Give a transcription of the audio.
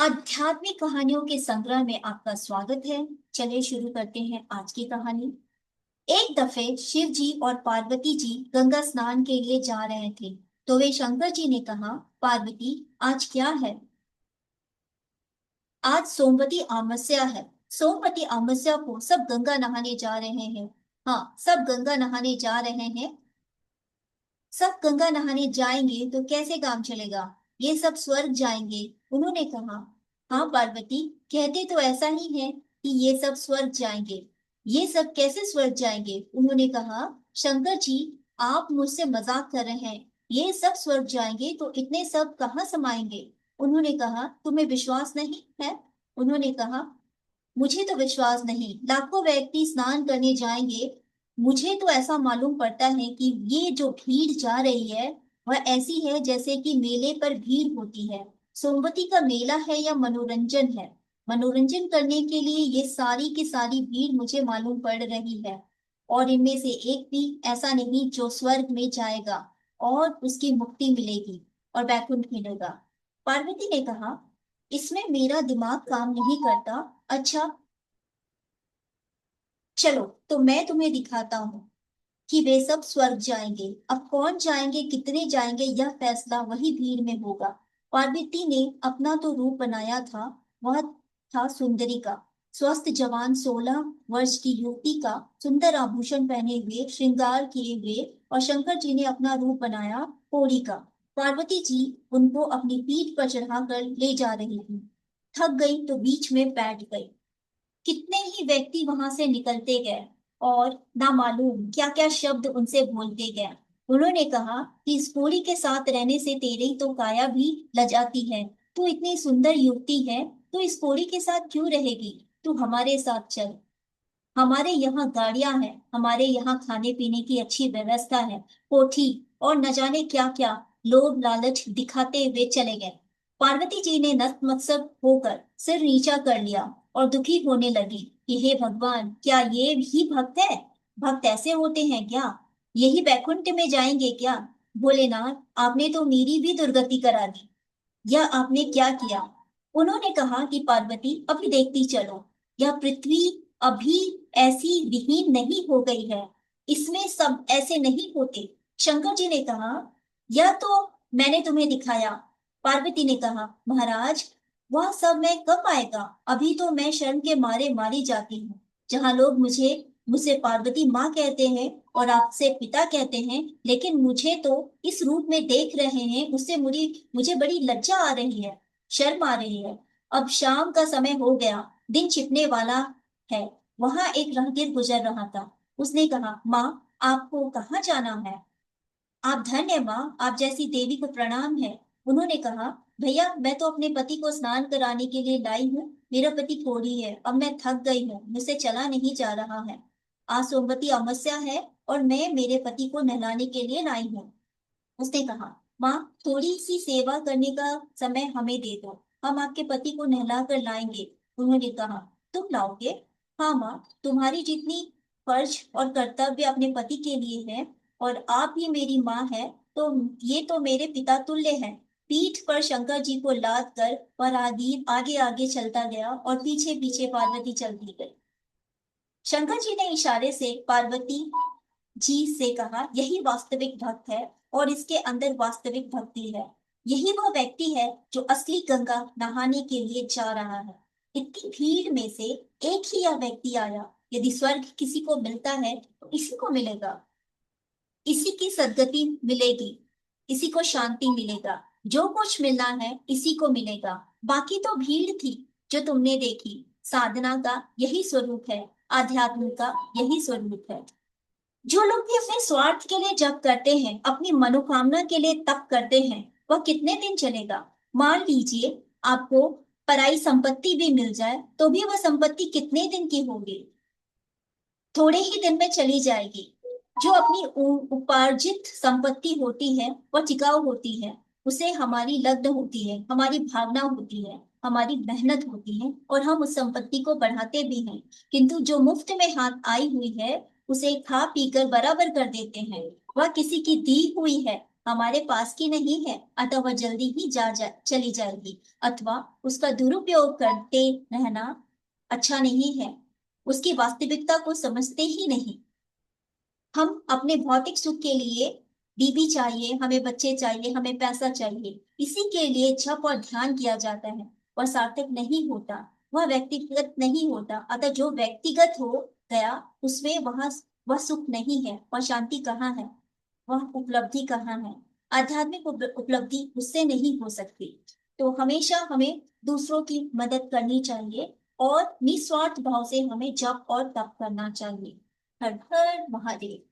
आध्यात्मिक कहानियों के संग्रह में आपका स्वागत है। चलिए शुरू करते हैं आज की कहानी। एक दफे शिव जी और पार्वती जी गंगा स्नान के लिए जा रहे थे। तो वे शंकर जी ने कहा, पार्वती आज क्या है? आज सोमवती अमावस्या है। सोमवती अमावस्या को सब गंगा नहाने जा रहे हैं। हाँ, सब गंगा नहाने जा रहे हैं। सब गंगा नहाने जाएंगे तो कैसे काम चलेगा? ये सब स्वर्ग जाएंगे। उन्होंने कहा, हाँ पार्वती, कहते तो ऐसा ही है कि ये सब स्वर्ग जाएंगे। ये सब कैसे स्वर्ग जाएंगे? उन्होंने कहा, शंकर जी, आप मुझसे मजाक कर रहे हैं। ये सब स्वर्ग जाएंगे तो इतने सब कहाँ समाएंगे? उन्होंने कहा, तुम्हें विश्वास नहीं है? उन्होंने कहा, मुझे तो विश्वास नहीं, लाखों व्यक्ति स्नान करने जाएंगे। मुझे तो ऐसा मालूम पड़ता है कि ये जो भीड़ जा रही है वह ऐसी है जैसे कि मेले पर भीड़ होती है। सोमवती का मेला है या मनोरंजन है? मनोरंजन करने के लिए ये सारी की सारी भीड़ मुझे मालूम पड़ रही है। और इनमें से एक भी ऐसा नहीं जो स्वर्ग में जाएगा और उसकी मुक्ति मिलेगी और वैकुंठ मिलेगा। पार्वती ने कहा, इसमें मेरा दिमाग काम नहीं करता। अच्छा, चलो तो मैं तुम्हें दिखाता हूँ कि वे सब स्वर्ग जाएंगे। अब कौन जाएंगे, कितने जाएंगे, यह फैसला वही भीड़ में होगा। पार्वती ने अपना तो रूप बनाया था। वह था सुंदरी का, स्वस्थ जवान 16 वर्ष की युवती का, सुंदर आभूषण पहने हुए, श्रृंगार किए हुए। और शंकर जी ने अपना रूप बनाया होरी का। पार्वती जी उनको अपनी पीठ पर चढ़ाकर ले जा रही थी। थक गई तो बीच में बैठ गई। कितने ही व्यक्ति वहां से निकलते गए और ना मालूम क्या क्या शब्द उनसे बोलते गए। उन्होंने कहा कि इस कोड़ी के साथ रहने से तेरी तो काया भी लजाती है। तू इतनी सुंदर युवती है, तो इस कोड़ी के साथ क्यों रहेगी? तू हमारे साथ चल। हमारे यहाँ गाड़ियां हैं, हमारे यहाँ खाने पीने की अच्छी व्यवस्था है। कोठी और न जाने क्या क्या लोभ लालच दिखाते हुए चले गए। पार्वती जी ने नतमस्तक होकर सिर नीचा कर लिया और दुखी होने लगी कि हे भगवान, क्या ये ही भक्त है? भक्त ऐसे होते हैं क्या? यही बैकुंठ में जाएंगे क्या? भोलेनाथ, आपने तो मेरी भी दुर्गति करा दी। यह आपने क्या किया? उन्होंने कहा कि पार्वती, अभी देखती चलो, यह पृथ्वी अभी ऐसी विहीन नहीं हो गई है। इसमें सब ऐसे नहीं होते। शंकर जी ने कहा, यह तो मैंने तुम्हें दिखाया। पार्वती ने कहा, महाराज, वह सब मैं कब आएगा? अभी तो मैं शर्म के मारे मारी जाती हूँ। जहाँ लोग मुझे मुझसे पार्वती माँ कहते हैं और आपसे पिता कहते हैं, लेकिन मुझे तो इस रूप में देख रहे हैं, उससे मुझे मुझे बड़ी लज्जा आ रही है, शर्म आ रही है। अब शाम का समय हो गया, दिन छिपने वाला है। वहां एक राहगीर गुजर रहा था। उसने कहा, माँ, आपको कहाँ जाना है? आप धन्य है माँ, आप जैसी देवी को प्रणाम है। उन्होंने कहा, भैया, मैं तो अपने पति को स्नान कराने के लिए लाई हूँ। मेरा पति कोढ़ी है, अब मैं थक गई हूँ, मुझसे चला नहीं जा रहा है। आज सोमवती अमावस्या है और मैं मेरे पति को नहलाने के लिए लाई हूँ। उसने कहा, माँ, थोड़ी सी सेवा करने का समय हमें दे दो, हम आपके पति को नहला कर लाएंगे। उन्होंने कहा, तुम लाओगे? हाँ माँ, तुम्हारी जितनी फर्ज और कर्तव्य अपने पति के लिए है, और आप ही मेरी माँ है, तो ये तो मेरे पिता तुल्य है। पीठ पर शंकर जी को लाद कर परादीप आगे आगे चलता गया और पीछे पीछे पार्वती चलती गई। शंकर जी ने इशारे से पार्वती जी से कहा, यही वास्तविक भक्त है और इसके अंदर वास्तविक भक्ति है। यही वह व्यक्ति है जो असली गंगा नहाने के लिए जा रहा है। इतनी भीड़ में से एक ही यह व्यक्ति आया। यदि स्वर्ग किसी को मिलता है तो इसी को मिलेगा। इसी की सद्गति मिलेगी, इसी को शांति मिलेगा। जो कुछ मिलना है इसी को मिलेगा। बाकी तो भीड़ थी जो तुमने देखी। साधना का यही स्वरूप है, आध्यात्म का यही स्वरूप है। जो लोग भी अपने स्वार्थ के लिए जप करते हैं, अपनी मनोकामना के लिए तप करते हैं, वह कितने दिन चलेगा? मान लीजिए आपको पराई संपत्ति भी मिल जाए तो भी वह संपत्ति कितने दिन की होगी? थोड़े ही दिन में चली जाएगी। जो अपनी उपार्जित संपत्ति होती है वह टिकाऊ होती है। उसे हमारी लग्न होती है, हमारी भावना होती है, हमारी मेहनत होती है, और हम उस संपत्ति को बढ़ाते भी हैं। किंतु जो मुफ्त में हाथ आई हुई है, उसे खा पी कर बराबर कर देते हैं। वह किसी की दी हुई है, हमारे पास की नहीं है, अतः वह जल्दी ही चली जाएगी। अथवा उसका दुरुपयोग करते रहना अच्छा नहीं है। उसकी वास्तविकता को समझते ही नहीं। हम अपने भौतिक सुख के लिए बीबी चाहिए, हमें बच्चे चाहिए, हमें पैसा चाहिए, इसी के लिए जप और ध्यान किया जाता है। वह सार्थक नहीं होता, वह व्यक्तिगत नहीं होता। अतः जो व्यक्तिगत हो गया, उसमें वह सुख नहीं है, वह शांति कहाँ है, वह उपलब्धि कहाँ है। आध्यात्मिक उपलब्धि उससे नहीं हो सकती। तो हमेशा हमें दूसरों की मदद करनी चाहिए और निस्वार्थ भाव से हमें जप और तप करना चाहिए। हर हर महादेव।